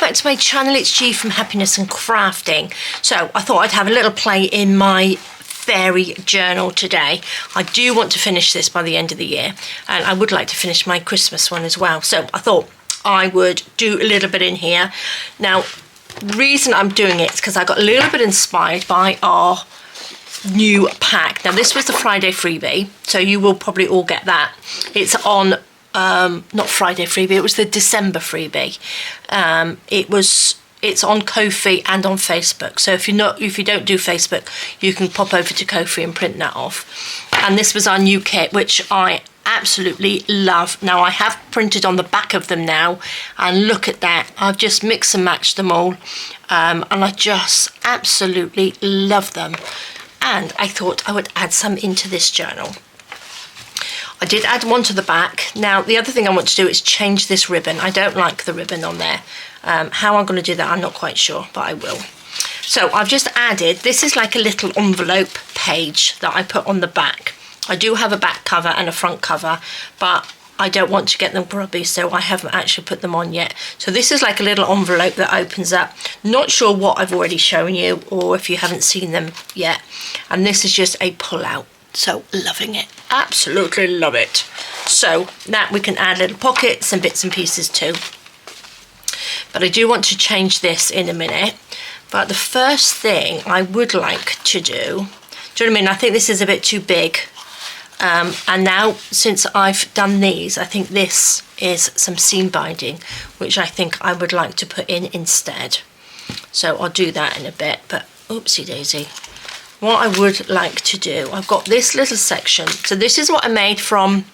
back to my channel. It's G from Happiness and Crafting. So I thought I'd have a little play in my fairy journal today. I do want to finish this by the end of the year, and I would like to finish my Christmas one as well. So I thought I would do a little bit in here. Now, the reason I'm doing it is because I got a little bit inspired by our new pack. Now, this was the Friday freebie, so you will probably all get that. It's on not Friday freebie, it was the December freebie. It's on Ko-fi and on Facebook. So if you don't do Facebook, you can pop over to Ko-fi and print that off. And this was our new kit, which I absolutely love. Now, I have printed on the back of them now, and look at that. I've just mixed and matched them all, and I just absolutely love them. And I thought I would add some into this journal. I did add one to the back. Now, the other thing I want to do is change this ribbon. I don't like the ribbon on there. How I'm going to do that, I'm not quite sure, but I will. So I've just added, this is like a little envelope page that I put on the back. I do have a back cover and a front cover, but I don't want to get them grubby, so I haven't actually put them on yet. So this is like a little envelope that opens up. Not sure what I've already shown you, or if you haven't seen them yet. And this is just a pull out. So loving it, absolutely love it. So that we can add little pockets and bits and pieces too. But I do want to change this in a minute. But the first thing I would like to do you know what I mean? I think this is a bit too big. And now, since I've done these, I think this is some seam binding, which I think I would like to put in instead. So I'll do that in a bit, but oopsie daisy. What I would like to do, I've got this little section. So this is what I made from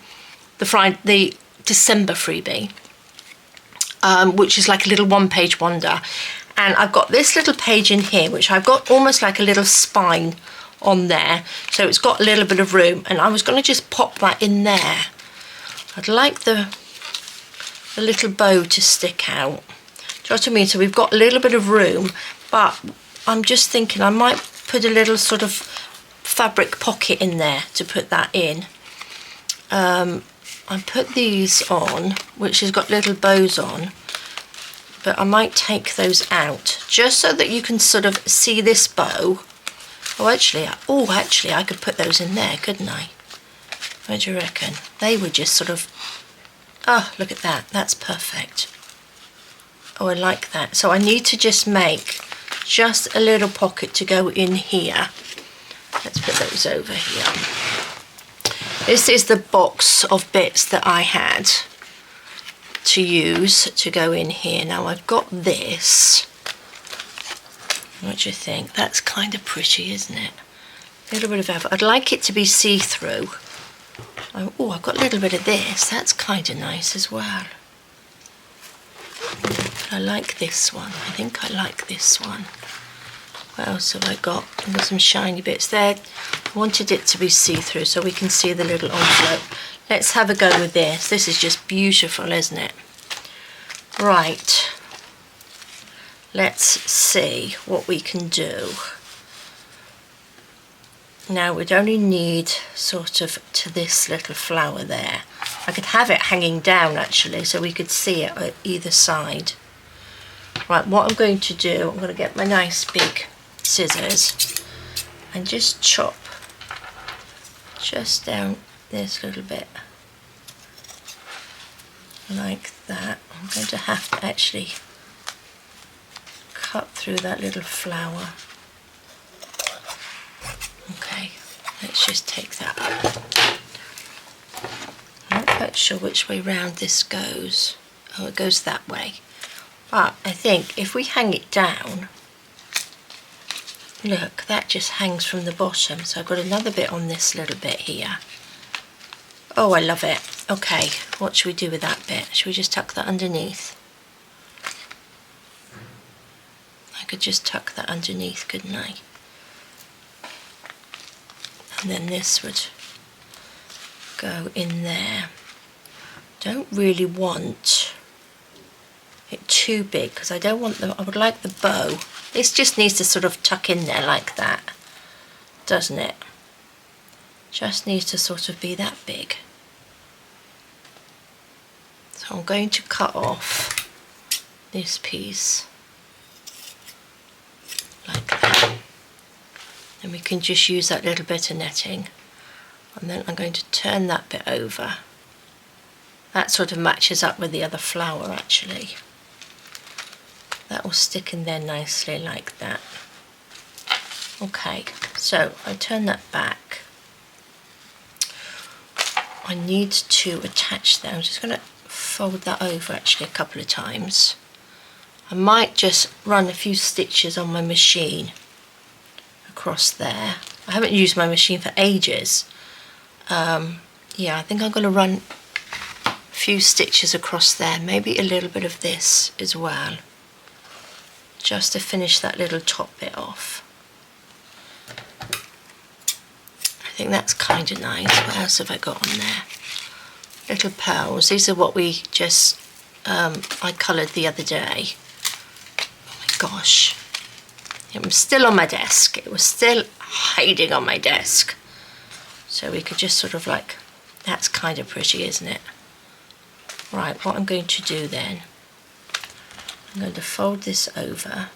the December freebie, which is like a little one-page wonder. And I've got this little page in here, which I've got almost like a little spine on there. So it's got a little bit of room, and I was going to just pop that in there. I'd like the little bow to stick out. Do you know what I mean? So we've got a little bit of room, but I'm just thinking I might put a little sort of fabric pocket in there to put that in. I put these on, which has got little bows on, but I might take those out just so that you can sort of see this bow. Actually, I could put those in there, couldn't I? What do you reckon? They would just sort of, oh, look at that, that's perfect. Oh, I like that. So I need to just make just a little pocket to go in here. Let's put those over here. This is the box of bits that I had to use to go in here. Now I've got this. What do you think? That's kind of pretty, isn't it? A little bit of effort. I'd like it to be see-through. Oh, I've got a little bit of this. That's kind of nice as well. I like this one. I think I like this one. What else have I got? I've got some shiny bits there. I wanted it to be see-through so we can see the little envelope. Let's have a go with this. This is just beautiful, isn't it? Right. Let's see what we can do. Now we'd only need sort of to this little flower there. I could have it hanging down actually so we could see it at either side. Right, what I'm going to do, I'm going to get my nice big scissors and just chop just down this little bit like that. I'm going to have to actually cut through that little flower. Okay, let's just take that. I'm not quite sure which way round this goes. Oh, it goes that way. But I think if we hang it down, look, that just hangs from the bottom. So I've got another bit on this little bit here. Oh, I love it. Okay, what should we do with that bit? Should we just tuck that underneath? I could just tuck that underneath, couldn't I? And then this would go in there. Don't really want it too big because I don't want the, I would like the bow. This just needs to sort of tuck in there like that, doesn't it? Just needs to sort of be that big. So I'm going to cut off this piece like that. And we can just use that little bit of netting. And then I'm going to turn that bit over. That sort of matches up with the other flower actually. That will stick in there nicely like that. Okay, so I turn that back. I need to attach that. I'm just going to fold that over actually a couple of times. I might just run a few stitches on my machine across there. I haven't used my machine for ages. Yeah, I think I'm going to run a few stitches across there, maybe a little bit of this as well, just to finish that little top bit off. I think that's kind of nice. What else have I got on there? Little pearls. These are what we just I coloured the other day. Oh my gosh, it was still on my desk. It was still hiding on my desk. So we could just sort of like, that's kind of pretty, isn't it? Right, what I'm going to do then, I'm going to fold this over,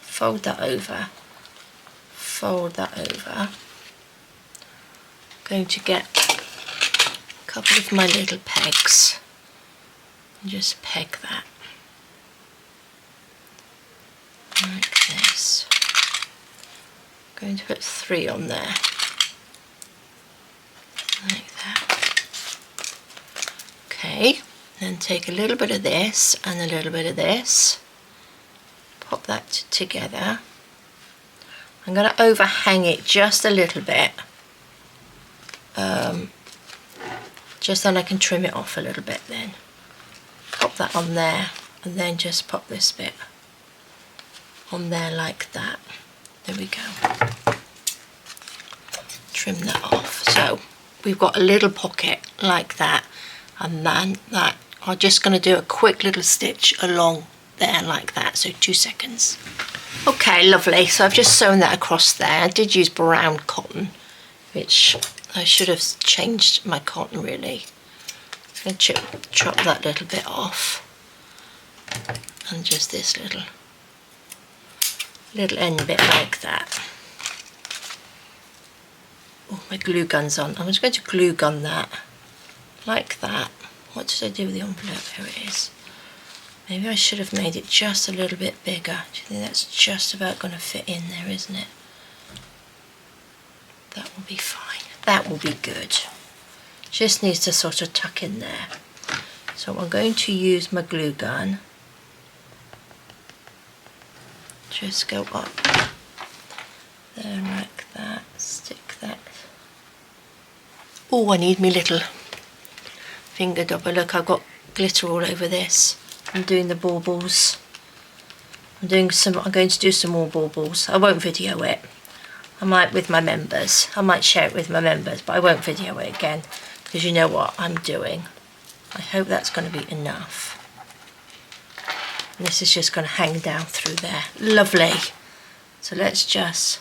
fold that over, fold that over. I'm going to get a couple of my little pegs and just peg that like this. I'm going to put 3 on there like that. Okay, then take a little bit of this and a little bit of this, pop that together. I'm going to overhang it just a little bit, just then I can trim it off a little bit then. Pop that on there and then just pop this bit on there like that. There we go. Trim that off. So we've got a little pocket like that, and then that I'm just going to do a quick little stitch along there like that, so 2 seconds. Okay, lovely. So I've just sewn that across there. I did use brown cotton, which I should have changed my cotton really. I'm going to chop that little bit off, and just this little end bit like that. Oh, my glue gun's on. I'm just going to glue gun that like that. What did I do with the envelope? Here it is. Maybe I should have made it just a little bit bigger. Do you think that's just about going to fit in there, isn't it? That will be fine. That will be good. Just needs to sort of tuck in there. So I'm going to use my glue gun. Just go up there like that. Stick that. Oh, I need me little finger dobber. Look, I've got glitter all over this. I'm doing the baubles. I'm going to do some more baubles. I won't video it. I might with my members. I might share it with my members, but I won't video it again because you know what I'm doing. I hope that's going to be enough. And this is just going to hang down through there. Lovely. So let's just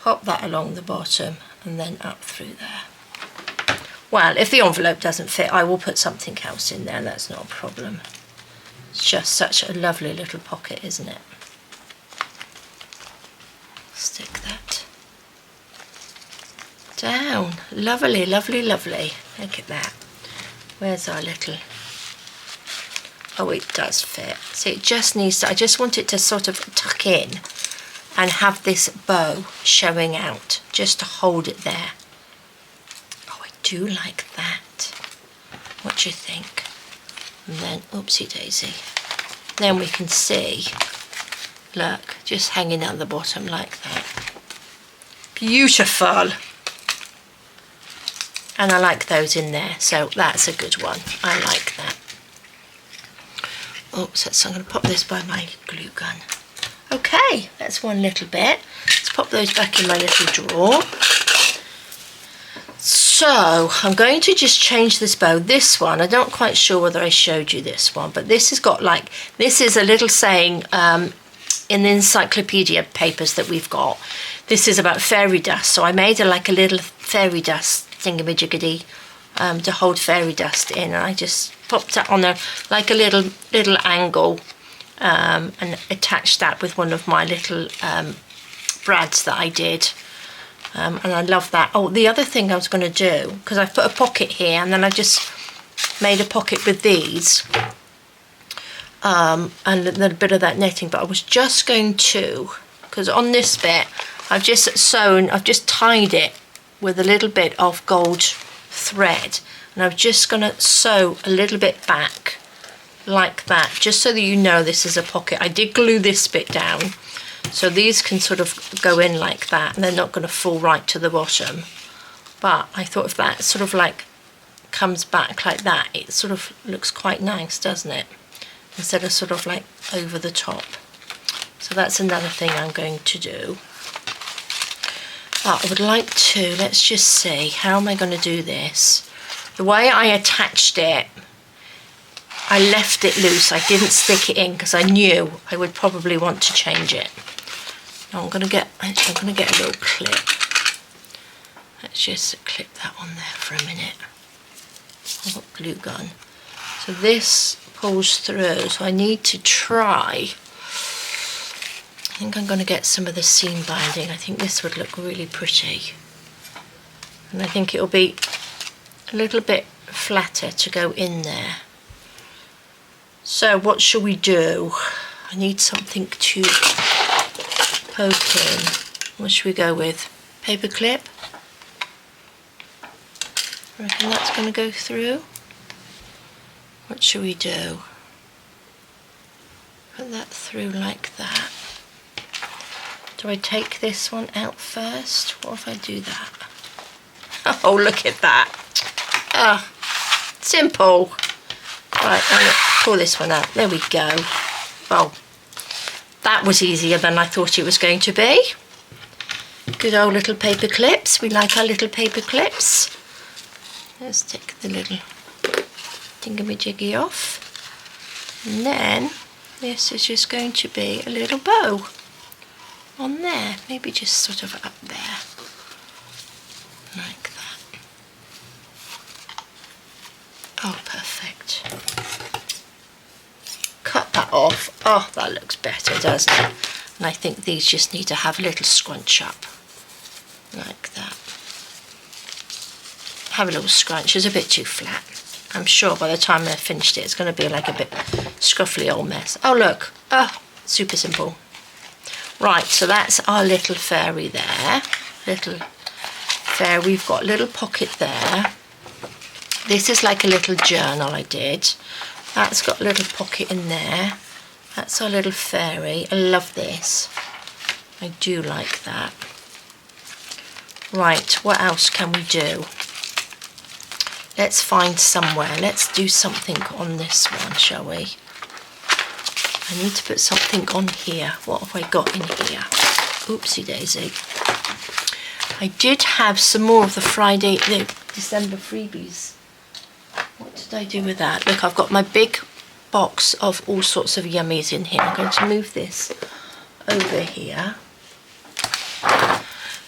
pop that along the bottom and then up through there. Well, if the envelope doesn't fit, I will put something else in there. That's not a problem. It's just such a lovely little pocket, isn't it? Stick that down. Lovely, lovely, lovely. Look at that. Where's our little... Oh, it does fit. So it just needs to... I just want it to sort of tuck in and have this bow showing out, just to hold it there. Oh, I do like that. What do you think? And then, oopsie daisy. Then we can see, look, just hanging down the bottom like that. Beautiful. And I like those in there, so that's a good one. I like that. Oh, so I'm going to pop this by my glue gun. Okay, that's one little bit. Let's pop those back in my little drawer. So I'm going to just change this bow. This one, I'm not quite sure whether I showed you this one, but this has got like, this is a little saying in the Encyclopedia papers that we've got. This is about fairy dust. So I made like a little fairy dust thingamajiggy to hold fairy dust in. And I just popped that on a like a little angle, and attached that with one of my little brads that I did. And I love that. Oh, the other thing I was going to do, because I've put a pocket here and then I just made a pocket with these, and a little bit of that netting, but I was just going to, because on this bit I've just tied it with a little bit of gold thread, and I'm just going to sew a little bit back like that, just so that you know this is a pocket. I did glue this bit down, so these can sort of go in like that and they're not going to fall right to the bottom. But I thought if that sort of like comes back like that, it sort of looks quite nice, doesn't it? Instead of sort of like over the top. So that's another thing I'm going to do. But I would like to, let's just see, how am I going to do this? The way I attached it, I left it loose. I didn't stick it in because I knew I would probably want to change it. Now I'm going to get a little clip. Let's just clip that on there for a minute. I've got glue gun. So this pulls through, so I need to try. I think I'm going to get some of the seam binding. I think this would look really pretty. And I think it'll be a little bit flatter to go in there. So what shall we do? I need something to poke in. What should we go with? Paper clip? I reckon that's going to go through. What should we do? Put that through like that. Do I take this one out first? What if I do that? Oh, look at that. Ah, simple. Right, I'm going to pull this one out. There we go. Oh, that was easier than I thought it was going to be. Good old little paper clips. We like our little paper clips. Let's take the little thingamajiggy off. And then this is just going to be a little bow on there. Maybe just sort of up there. Like that. Oh, perfect. Cut that off. Oh, that looks better, doesn't it? And I think these just need to have a little scrunch up. Like that. Have a little scrunch. It's a bit too flat. I'm sure by the time I've finished it, it's going to be like a bit scruffly old mess. Oh, look. Oh, super simple. Right, so that's our little fairy there. Little fairy. We've got a little pocket there. This is like a little journal I did. That's got a little pocket in there. That's our little fairy. I love this. I do like that. Right, what else can we do? Let's find somewhere. Let's do something on this one, shall we? I need to put something on here. What have I got in here? Oopsie daisy. I did have some more of the December freebies. What did I do with that? Look, I've got my big box of all sorts of yummies in here. I'm going to move this over here.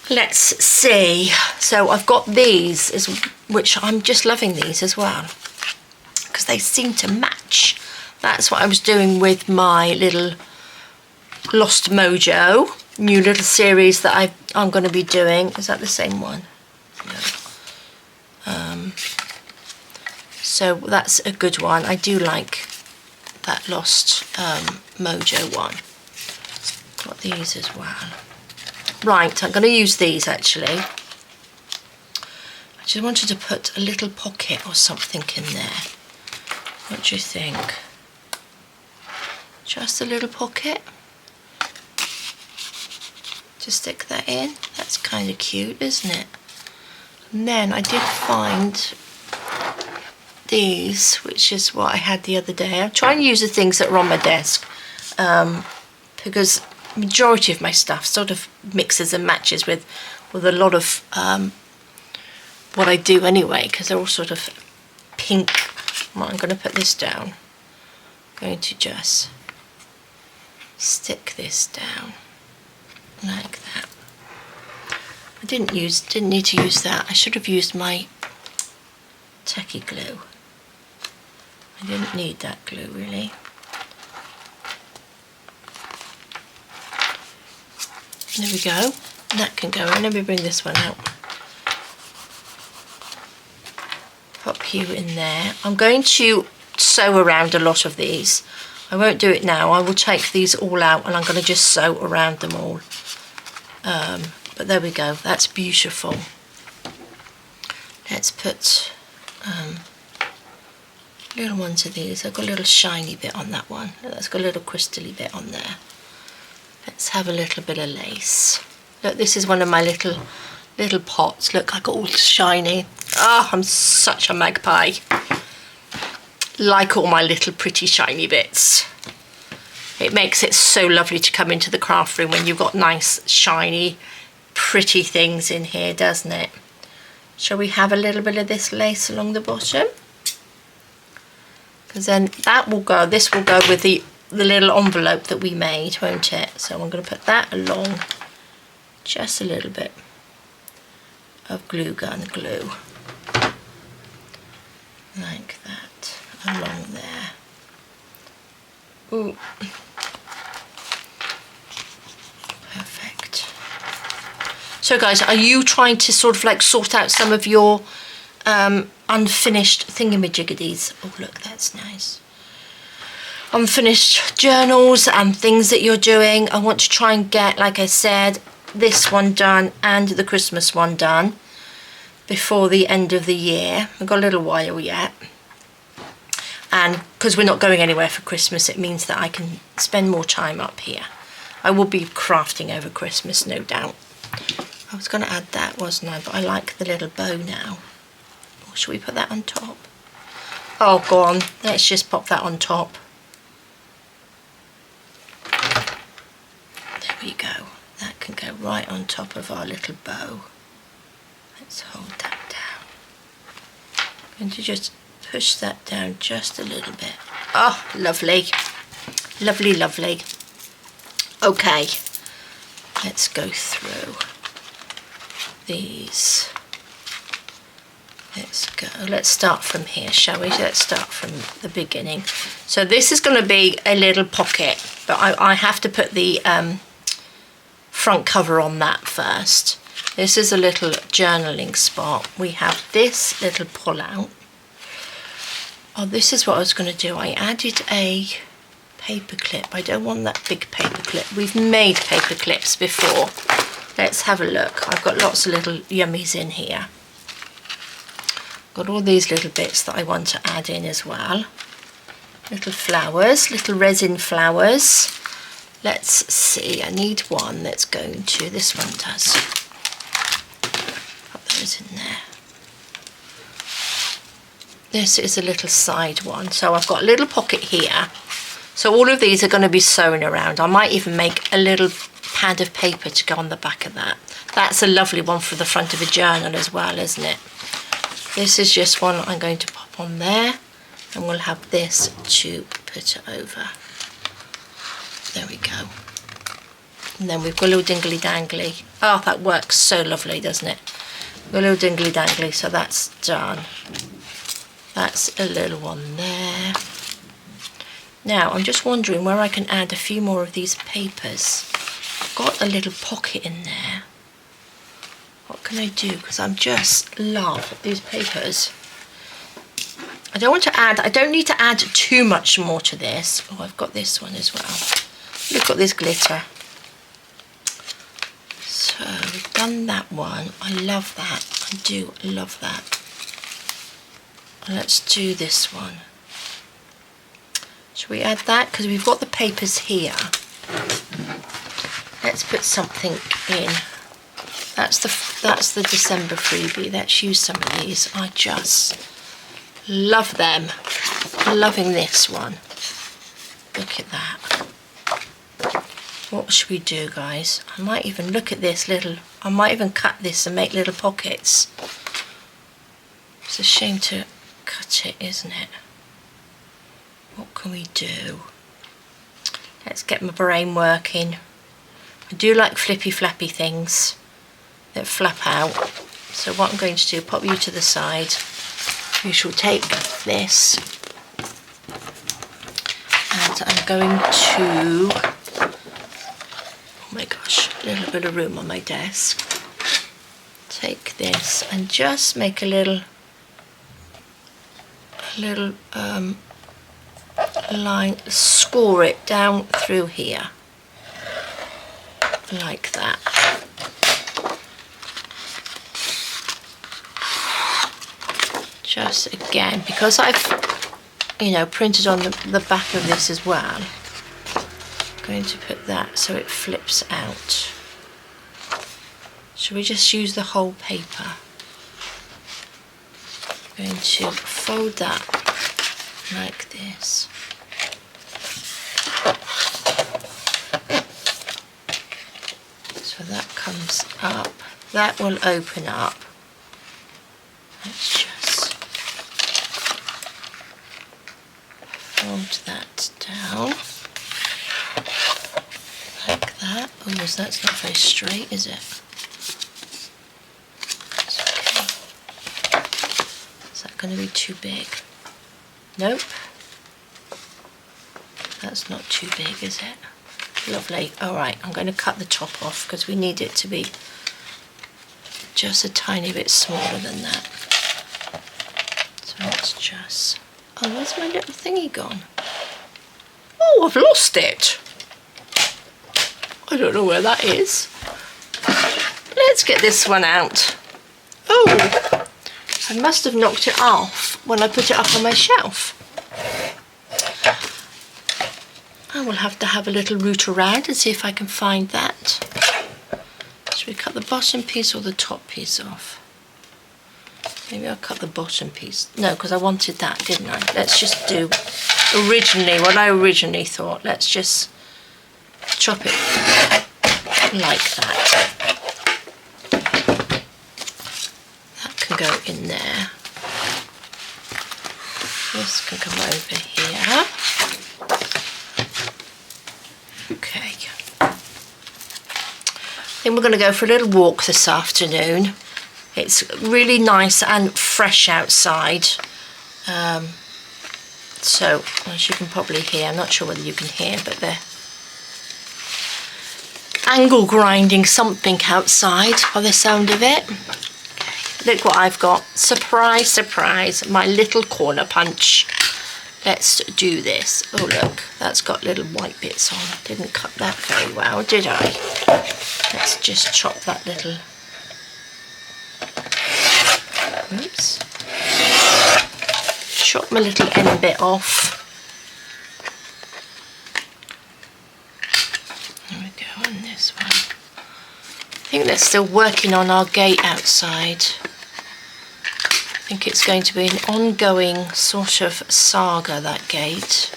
Let's see. So I've got these, which I'm just loving these as well, because they seem to match. That's what I was doing with my little Lost Mojo new little series that I'm going to be doing. Is that the same one? No. So that's a good one. I do like that Lost Mojo one. Got these as well. Right, I'm going to use these actually. I just wanted to put a little pocket or something in there. What do you think? Just a little pocket. Just stick that in. That's kind of cute, isn't it? And then I did find these, which is what I had the other day. I'm trying to use the things that are on my desk, because majority of my stuff sort of mixes and matches with a lot of what I do anyway, because they're all sort of pink. Well, I'm going to put this down. I'm going to just stick this down like that. I didn't need to use that. I should have used my tacky glue. I I didn't need that glue really. There we go. That can go in. Let me bring this one out. Pop you in there. I'm going to sew around a lot of these. I won't do it now. I will take these all out and I'm going to just sew around them all. But there we go. That's beautiful. Let's put little ones of these. I've got a little shiny bit on that one. That's got a little crystally bit on there. Let's have a little bit of lace. Look, this is one of my little pots. Look, I got all shiny. Oh, I'm such a magpie. Like all my little pretty shiny bits. It makes it so lovely to come into the craft room when you've got nice, shiny, pretty things in here, doesn't it? Shall we have a little bit of this lace along the bottom? Because then that will go, this will go with the little envelope that we made, won't it? So I'm going to put that along, just a little bit of glue gun glue, like that, along there. Ooh. Perfect. So guys, are you trying to sort of like sort out some of your unfinished thingamajiggies? Oh look, that's nice. Unfinished journals and things that you're doing. I want to try and get, like I said, this one done and the Christmas one done before the end of the year. We've got a little while yet. And because we're not going anywhere for Christmas, it means that I can spend more time up here. I will be crafting over Christmas, no doubt. I was going to add that, wasn't I? But I like the little bow now. Or should we put that on top? Oh, go on. Let's just pop that on top. There we go. That can go right on top of our little bow. Let's hold that down. I'm going to just push that down just a little bit. Oh, lovely. Lovely, lovely. Okay. Let's go through these. Let's go. Let's start from here, shall we? Let's start from the beginning. So this is going to be a little pocket, but I have to put the front cover on that first. This is a little journaling spot. We have this little pull out. Oh, this is what I was going to do. I added a paper clip. I don't want that big paper clip. We've made paper clips before. Let's have a look. I've got lots of little yummies in here. Got all these little bits that I want to add in as well. Little flowers, little resin flowers. Let's see, I need one that's going to, this one does. Put those in there. This is a little side one. So I've got a little pocket here. So all of these are going to be sewn around. I might even make a little pad of paper to go on the back of that. That's a lovely one for the front of a journal as well, isn't it? This is just one I'm going to pop on there, and we'll have this to put over. There we go. And then we've got a little dingly dangly. Oh, that works so lovely, doesn't it? Got a little dingly dangly, so that's done. That's a little one there. Now, I'm just wondering where I can add a few more of these papers. I've got a little pocket in there. What can I do? Because I just love these papers. I don't want to add, I don't need to add too much more to this. Oh, I've got this one as well. Look at this glitter. So we've done that one. I love that. I do love that. Let's do this one. Should we add that? Because we've got the papers here. Let's put something in. That's the December freebie. Let's use some of these. I just love them. Loving this one. Look at that. What should we do, guys? I might even look at this little. I might even cut this and make little pockets. It's a shame to cut it, isn't it? What can we do? Let's get my brain working. I do like flippy flappy things that flap out. So what I'm going to do, pop you to the side. We shall take this going to, oh my gosh, a little bit of room on my desk. Take this and just make a little line, score it down through here, like that. Just again, because I've, you know, printed on the back of this as well, I'm going to put that so it flips out. Shall we just use the whole paper? I'm going to fold that like this. So that comes up. That will open up. Let's just fold that down like that. Oh, that's not very straight, is it? It's okay. Is that going to be too big? Nope. That's not too big, is it? Lovely. Alright, I'm going to cut the top off because we need it to be just a tiny bit smaller than that. So let's just... Oh, where's my little thingy gone? Oh, I've lost it. I don't know where that is. Let's get this one out. Oh, I must have knocked it off when I put it up on my shelf. I will have to have a little root around and see if I can find that. Should we cut the bottom piece or the top piece off? Maybe I'll cut the bottom piece. No, because I wanted that, didn't I? Let's just do originally what I originally thought. Let's just chop it like that. That can go in there. This can come over here. Okay. I think we're going to go for a little walk this afternoon. It's really nice and fresh outside. So, as you can probably hear, I'm not sure whether you can hear, but they're angle grinding something outside by the sound of it. Okay. Look what I've got. Surprise, surprise, my little corner punch. Let's do this. Oh look, that's got little white bits on. Didn't cut that very well, did I? Let's just chop that little... Oops. Chop my little end bit off. There we go, on this one. I think they're still working on our gate outside. I think it's going to be an ongoing sort of saga, that gate.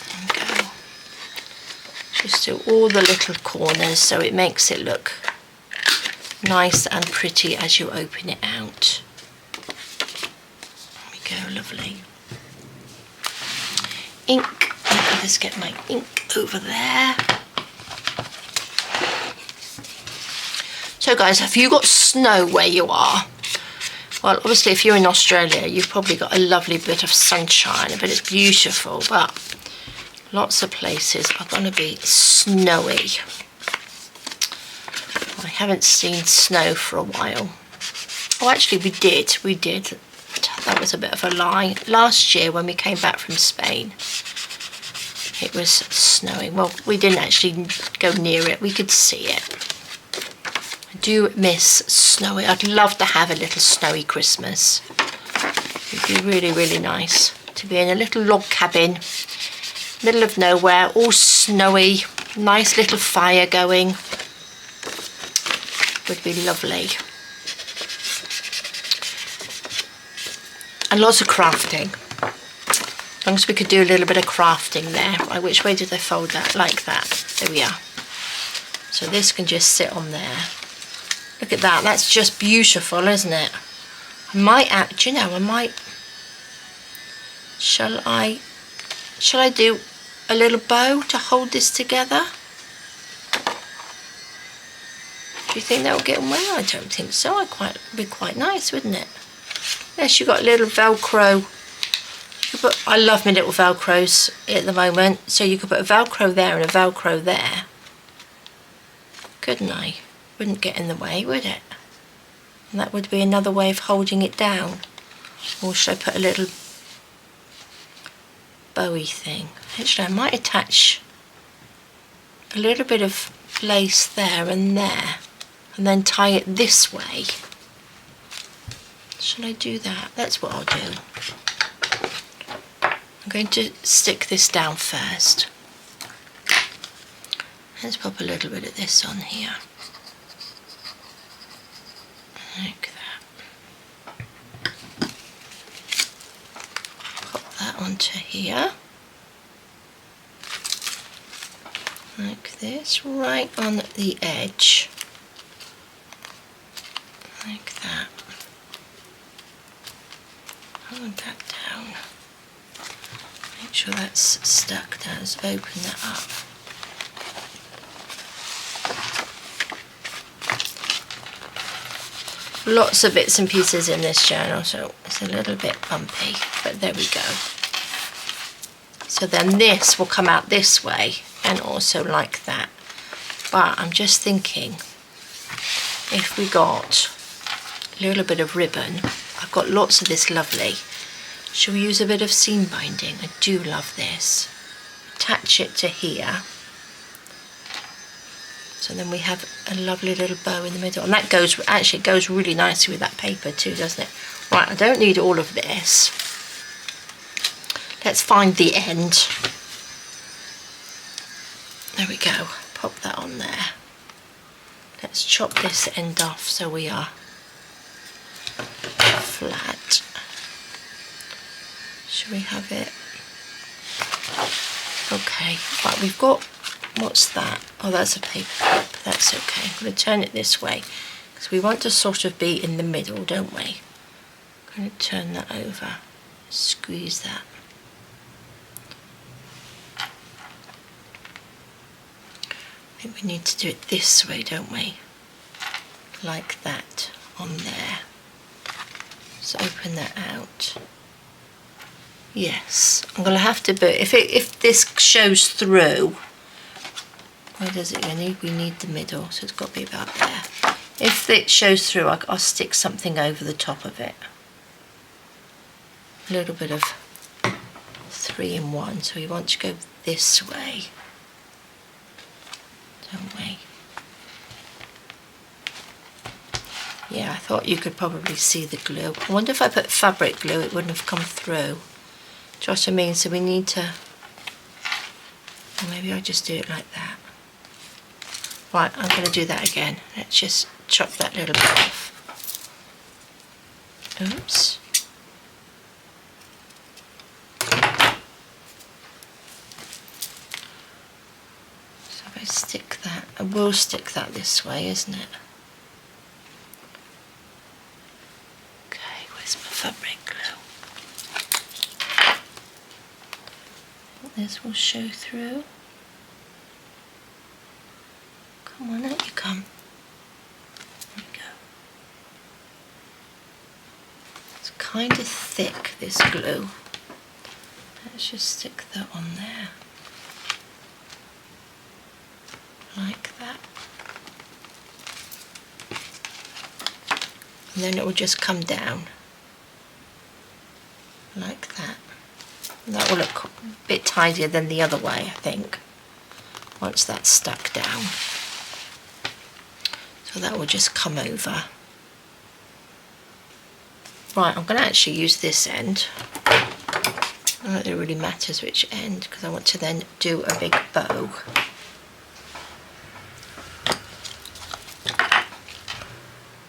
There we go. Just do all the little corners so it makes it look nice and pretty as you open it out. There we go, lovely. Ink. Let me just get my ink over there. So guys, have you got snow where you are? Well, obviously if you're in Australia, you've probably got a lovely bit of sunshine, but it's beautiful, but lots of places are going to be snowy. I haven't seen snow for a while. Oh, actually we did. That was a bit of a lie. Last year when we came back from Spain, it was snowing. Well, we didn't actually go near it. We could see it. I do miss snowy. I'd love to have a little snowy Christmas. It'd be really, really nice to be in a little log cabin, middle of nowhere, all snowy, nice little fire going. Would be lovely. And lots of crafting. As long as we could do a little bit of crafting there. Right, which way did I fold that? Like that. There we are. So this can just sit on there. Look at that. That's just beautiful, isn't it? I might do you know, I might... Shall I do a little bow to hold this together? Do you think that will get on well? I don't think so. It'd be quite nice, wouldn't it? Unless you've got a little Velcro. You could put, I love my little Velcros at the moment, so you could put a Velcro there and a Velcro there, couldn't I? Wouldn't get in the way, would it? And that would be another way of holding it down. Or should I put a little bowy thing? Actually, I might attach a little bit of lace there, and then tie it this way. Shall I do that? That's what I'll do. I'm going to stick this down first. Let's pop a little bit of this on here. Like that. Pop that onto here. Like this, right on the edge. Like that. Hold that down. Make sure that's stuck down. Let's open that up. Lots of bits and pieces in this journal, so it's a little bit bumpy, but there we go. So then this will come out this way and also like that. But I'm just thinking, if we got a little bit of ribbon, I've got lots of this lovely. Shall we use a bit of seam binding? I do love this. Attach it to here. So then we have a lovely little bow in the middle. And that goes, actually it goes really nicely with that paper too, doesn't it? Right, I don't need all of this. Let's find the end. There we go. Pop that on there. Let's chop this end off so we are flat. Should we have it? Okay, right, we've got, what's that? Oh, that's a paper clip, that's okay. I'm going to turn it this way because we want to sort of be in the middle, don't we? I'm going to turn that over, squeeze that. I think we need to do it this way, don't we? Like that on there. Let's open that out. Yes, I'm going to have to, but if this shows through, where does it go? We need the middle, so it's got to be about there. If it shows through, I'll stick something over the top of it. A little bit of 3-in-1, so we want to go this way, don't we? Yeah, I thought you could probably see the glue. I wonder if I put fabric glue, it wouldn't have come through. Do you know what I mean? So we need to, or maybe I just do it like that. Right, I'm going to do that again. Let's just chop that little bit off. Oops. So if I stick that, I will stick that this way, isn't it? Okay, where's my fabric glue? This will show through. Come on, out you come. There we go. It's kind of thick, this glue. Let's just stick that on there. Like that. And then it will just come down. Like that. And that will look a bit tidier than the other way, I think, once that's stuck down. So that will just come over. Right, I'm going to actually use this end. I don't think it really matters which end, because I want to then do a big bow.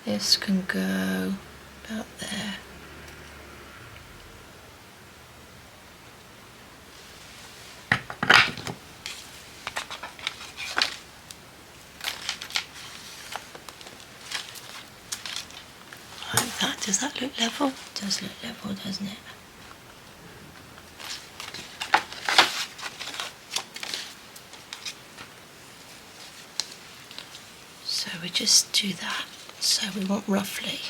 This can go about there. Does that look level? It does look level, doesn't it? So we just do that. So we want roughly,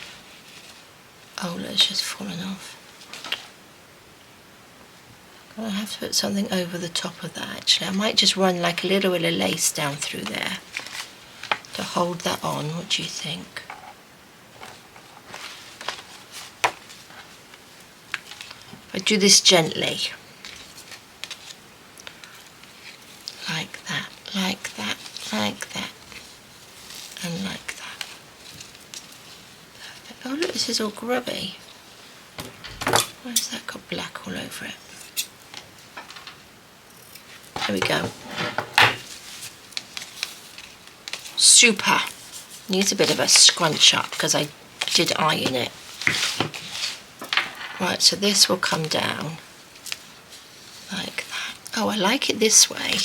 oh, it's just fallen off. I'll have to put something over the top of that actually. I might just run like a little bit of lace down through there to hold that on. What do you think? I do this gently. Like that, like that, like that, and like that. Perfect. Oh look, this is all grubby. Why's that got black all over it? There we go. Super. Needs a bit of a scrunch up because I did iron it. Right, so this will come down like that. Oh, I like it this way.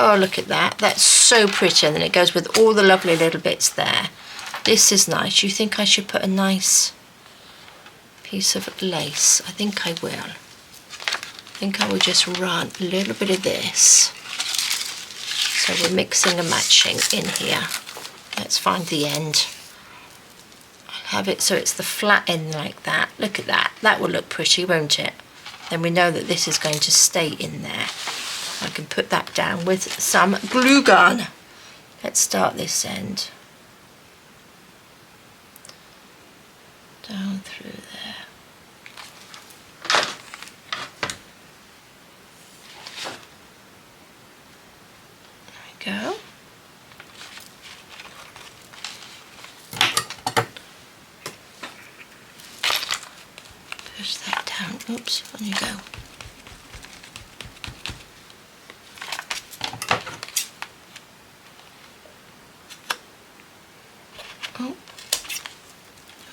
Oh, look at that. That's so pretty. And then it goes with all the lovely little bits there. This is nice. You think I should put a nice piece of lace? I think I will. I think I will just run a little bit of this. So we're mixing and matching in here. Let's find the end. I'll have it so it's the flat end like that. Look at that. That will look pretty, won't it? Then we know that this is going to stay in there. I can put that down with some glue gun. Let's start this end. Down through there. There we go. Push that down. Oops, on you go. Oh,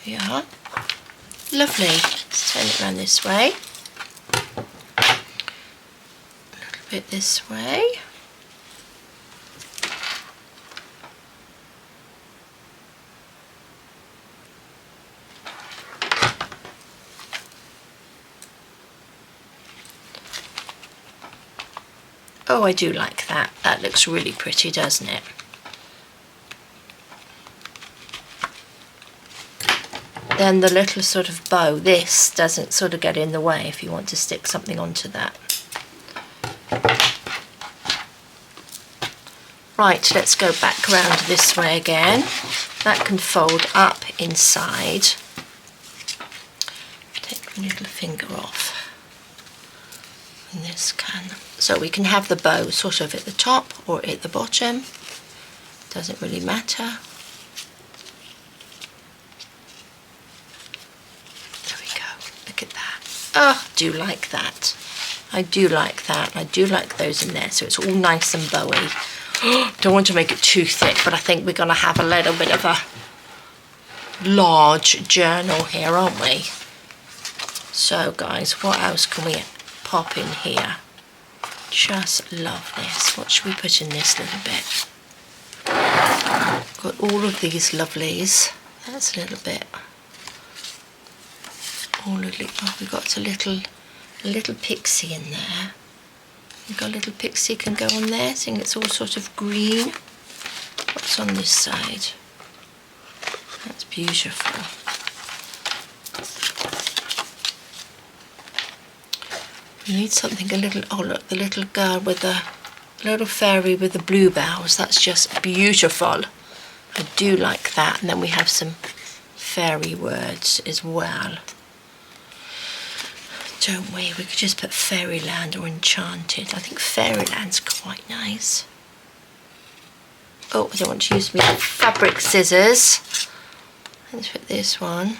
there we are. Lovely. Let's turn it around this way. A little bit this way. Oh, I do like that. That looks really pretty, doesn't it? Then the little sort of bow, this doesn't sort of get in the way if you want to stick something onto that. Right, let's go back around this way again. That can fold up inside. Take my little finger off. And this can. So we can have the bow sort of at the top or at the bottom. Doesn't really matter. Oh, I do like that. I do like that. I do like those in there, so it's all nice and bowy. Don't want to make it too thick, but I think we're going to have a little bit of a large journal here, aren't we? So, guys, what else can we pop in here? Just love this. What should we put in this little bit? Got all of these lovelies. That's a little bit. Oh, we've got a little pixie in there. We've got a little pixie can go on there, seeing it's all sort of green. What's on this side? That's beautiful. We need something a little, oh look, the little girl with the little fairy with the bluebells. That's just beautiful. I do like that. And then we have some fairy words as well. Don't we? We could just put Fairyland or Enchanted. I think Fairyland's quite nice. Oh, I don't want to use my fabric scissors. Let's put this one.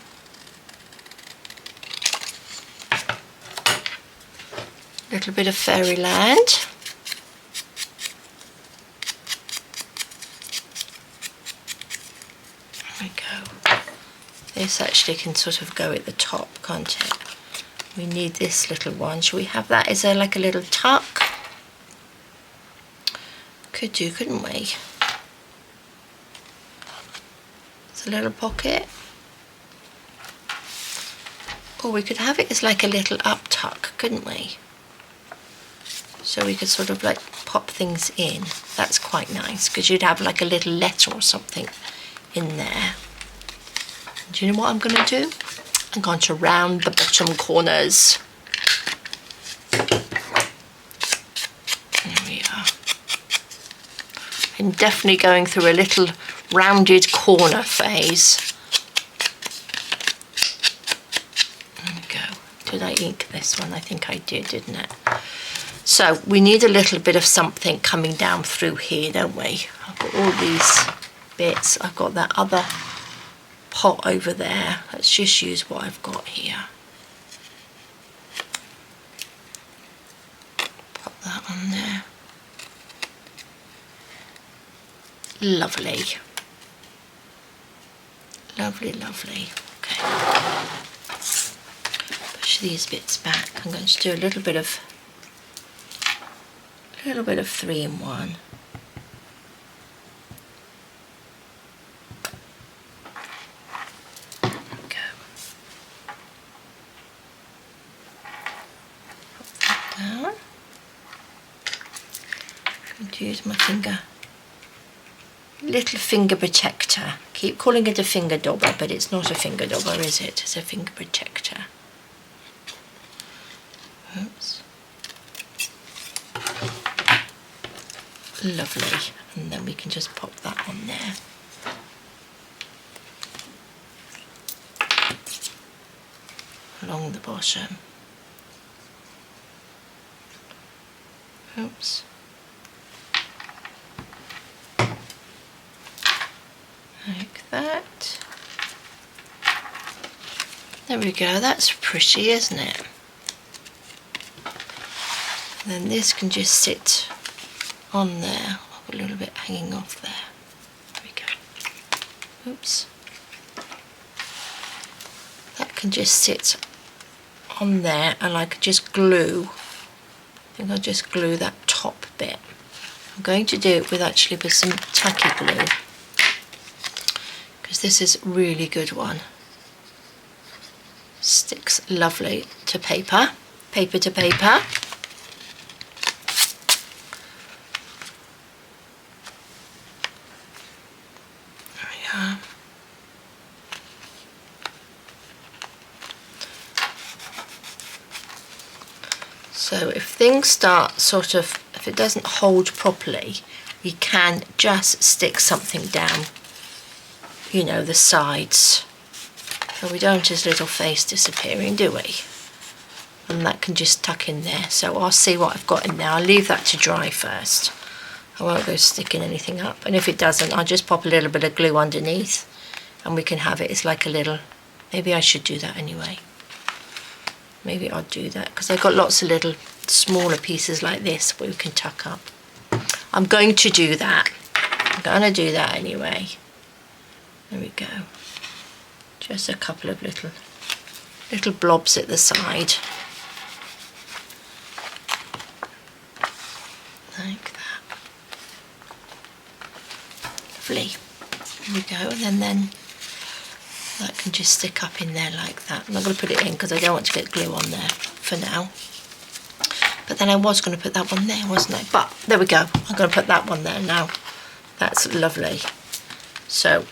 A little bit of Fairyland. There we go. This actually can sort of go at the top, can't it? We need this little one. Shall we have that as like a little tuck? Could do, couldn't we? It's a little pocket. Or we could have it as like a little up tuck, couldn't we? So we could sort of like pop things in. That's quite nice because you'd have like a little letter or something in there. And do you know what I'm going to do? I'm going to round the bottom corners. There we are. I'm definitely going through a little rounded corner phase. There we go. Did I ink this one? I think I did, didn't it? So we need a little bit of something coming down through here, don't we? I've got all these bits. I've got that other pot over there. Let's just use what I've got here. Put that on there. Lovely. Lovely, lovely. Okay. Push these bits back. I'm going to do a little bit of 3-in-1. Use my finger, little finger protector. Keep calling it a finger dauber, but it's not a finger dauber, is it? It's a finger protector. Oops. Lovely. And then we can just pop that on there. Along the bottom. Oops. Like that. There we go, that's pretty, isn't it? And then this can just sit on there. I've got a little bit hanging off there. There we go. Oops. That can just sit on there, and I could just glue. I think I'll just glue that top bit. I'm going to do it with some tacky glue, because this is a really good one. Sticks lovely to paper, paper to paper. There we are. So if things start if it doesn't hold properly, we can just stick something down, you know, the sides. So we don't want his little face disappearing, do we? And that can just tuck in there. So I'll see what I've got in there. I'll leave that to dry first. I won't go sticking anything up. And if it doesn't, I'll just pop a little bit of glue underneath and we can have it. It's like a little, maybe I should do that anyway. Maybe I'll do that because I've got lots of little smaller pieces like this where we can tuck up. I'm going to do that. I'm going to do that anyway. There we go. Just a couple of little blobs at the side. Like that. Lovely. There we go. And then that can just stick up in there like that. I'm not going to put it in because I don't want to get glue on there for now. But then I was going to put that one there, wasn't I? But there we go. I'm going to put that one there now. That's lovely. So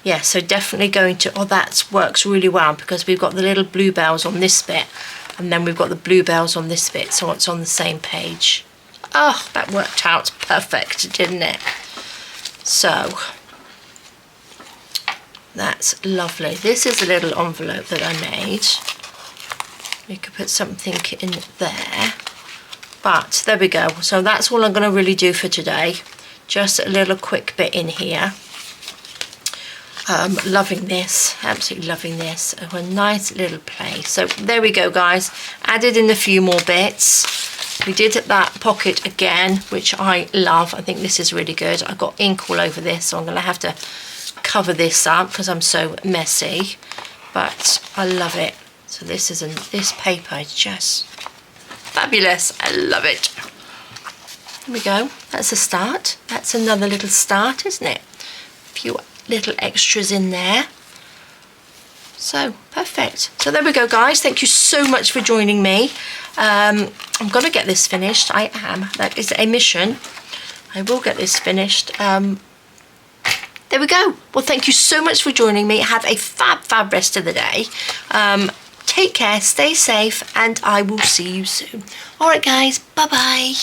yeah, so definitely going to, oh, that works really well because we've got the little bluebells on this bit and then we've got the bluebells on this bit, so it's on the same page. Oh, that worked out perfect, didn't it? So that's lovely. This is a little envelope that I made. We could put something in there, but there we go. So that's all I'm going to really do for today. Just a little quick bit in here. Loving this, absolutely loving this. Oh, a nice little place. So there we go, guys. Added in a few more bits. We did that pocket again, which I love. I think this is really good. I've got ink all over this, so I'm going to have to cover this up because I'm so messy. But I love it. So this paper is just fabulous. I love it. There we go. That's a start. That's another little start, isn't it? A few little extras in there. So perfect. So there we go, guys. Thank you so much for joining me. I'm gonna get this finished. I am. That is a mission. I will get this finished. There there we go. Well, thank you so much for joining me. Have a fab rest of the day. Take care, stay safe, and I will see you soon. All right, guys, bye-bye.